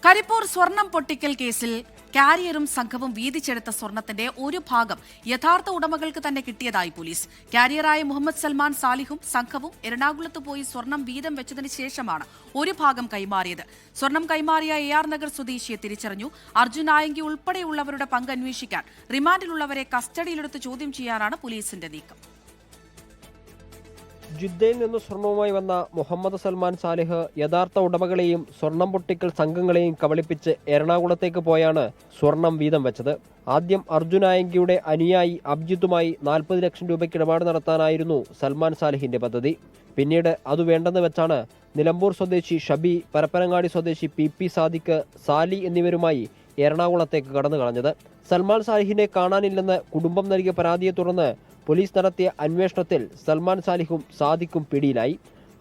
കരിപ്പൂർ സ്വർണം പൊട്ടിക്കൽ കേസിൽ കാരിയറും സംഘവും വീതിച്ചെടുത്ത സ്വർണത്തിന്റെ ഒരു ഭാഗം യഥാർത്ഥ ഉടമകൾക്ക് തന്നെ കിട്ടിയതായി പോലീസ്. കാരിയറായ മുഹമ്മദ് സൽമാൻ സാലിഹും സംഘവും എറണാകുളത്ത് പോയി സ്വർണം വീതം വെച്ചതിന് ശേഷമാണ് ഒരു ഭാഗം കൈമാറിയത്. സ്വർണം കൈമാറിയ AR നഗർ സ്വദേശിയെ തിരിച്ചറിഞ്ഞു. അർജുൻ ആയങ്കി ഉൾപ്പെടെയുള്ളവരുടെ പങ്ക് അന്വേഷിക്കാൻ റിമാൻഡിലുള്ളവരെ കസ്റ്റഡിയിലെടുത്ത് ചോദ്യം ചെയ്യാനാണ് പോലീസിന്റെ നീക്കം. ജിദ്ദയിൽ നിന്ന് സ്വർണവുമായി വന്ന മുഹമ്മദ് സൽമാൻ സാലിഹ് യഥാർത്ഥ ഉടമകളെയും സ്വർണം പൊട്ടിക്കൽ സംഘങ്ങളെയും കബളിപ്പിച്ച് എറണാകുളത്തേക്ക് പോയാണ് സ്വർണം വീതം വെച്ചത്. ആദ്യം അർജുൻ ആയങ്കിയുടെ അനുയായി അബ്ജിത്തുമായി 40 ലക്ഷം രൂപയ്ക്ക് ഇടപാട് നടത്താനായിരുന്നു സൽമാൻ സാലിഹിന്റെ പദ്ധതി. പിന്നീട് അത് വേണ്ടെന്ന് വെച്ചാണ് നിലമ്പൂർ സ്വദേശി ഷബി, പരപ്പനങ്ങാടി സ്വദേശി PP സാദിഖ്, സാലി എന്നിവരുമായി എറണാകുളത്തേക്ക് കടന്നു കളഞ്ഞത്. സൽമാൻ സാലിഹിനെ കാണാനില്ലെന്ന് കുടുംബം നൽകിയ പരാതിയെ തുടർന്ന് പോലീസ് നടത്തിയ അന്വേഷണത്തിൽ സൽമാൻ സാലിഹും സാദിഖും പിടിയിലായി.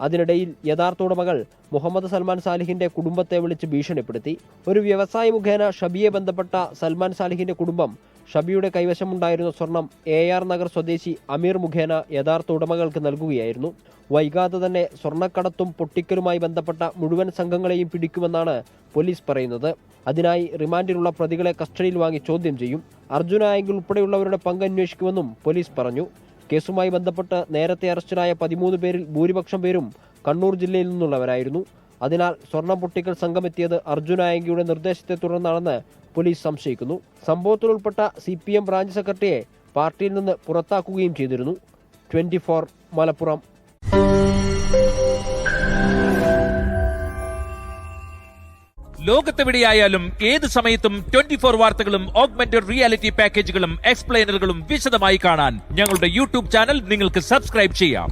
അതിനിടയിൽ യഥാർത്ഥ ഉടമകൾ മുഹമ്മദ് സൽമാൻ സാലിഹിന്റെ കുടുംബത്തെ വിളിച്ച് ഭീഷണിപ്പെടുത്തി. ഒരു വ്യവസായ മുഖേന ഷബിയെ ബന്ധപ്പെട്ട സൽമാൻ സാലിഹിന്റെ കുടുംബം ഷബിയുടെ കൈവശമുണ്ടായിരുന്ന സ്വർണം AR നഗർ സ്വദേശി അമീർ മുഖേന യഥാർത്ഥ ഉടമകൾക്ക് നൽകുകയായിരുന്നു. വൈകാതെ തന്നെ സ്വർണ്ണക്കടത്തും പൊട്ടിക്കലുമായി ബന്ധപ്പെട്ട മുഴുവൻ സംഘങ്ങളെയും പിടിക്കുമെന്നാണ് പോലീസ് പറയുന്നത്. അതിനായി റിമാൻഡിലുള്ള പ്രതികളെ കസ്റ്റഡിയിൽ വാങ്ങി ചോദ്യം ചെയ്യും. അർജുൻ ആയങ്കി ഉൾപ്പെടെയുള്ളവരുടെ പങ്ക് അന്വേഷിക്കുമെന്നും പോലീസ് പറഞ്ഞു. കേസുമായി ബന്ധപ്പെട്ട് നേരത്തെ അറസ്റ്റിലായ 13 പേരിൽ ഭൂരിപക്ഷം പേരും കണ്ണൂർ ജില്ലയിൽ നിന്നുള്ളവരായിരുന്നു. അതിനാൽ സ്വർണം പൊട്ടിക്കൽ സംഘമെത്തിയത് അർജുൻ ആയങ്കിയുടെ നിർദ്ദേശത്തെ തുടർന്നാണെന്ന് പോലീസ് സംശയിക്കുന്നു. സംഭവത്തിൽ ഉൾപ്പെട്ട CPM ബ്രാഞ്ച് സെക്രട്ടറിയെ പാർട്ടിയിൽ നിന്ന് പുറത്താക്കുകയും ചെയ്തിരുന്നു. 24 മലപ്പുറം. ലോകത്തെവിടെയായാലും ഏത് സമയത്തും 24 വാർത്തകളും ഓഗ്മെന്റഡ് റിയാലിറ്റി പാക്കേജുകളും എക്സ്പ്ലെയിനറുകളും വിശദമായി കാണാൻ ഞങ്ങളുടെ YouTube ചാനൽ നിങ്ങൾക്ക് സബ്സ്ക്രൈബ് ചെയ്യാം.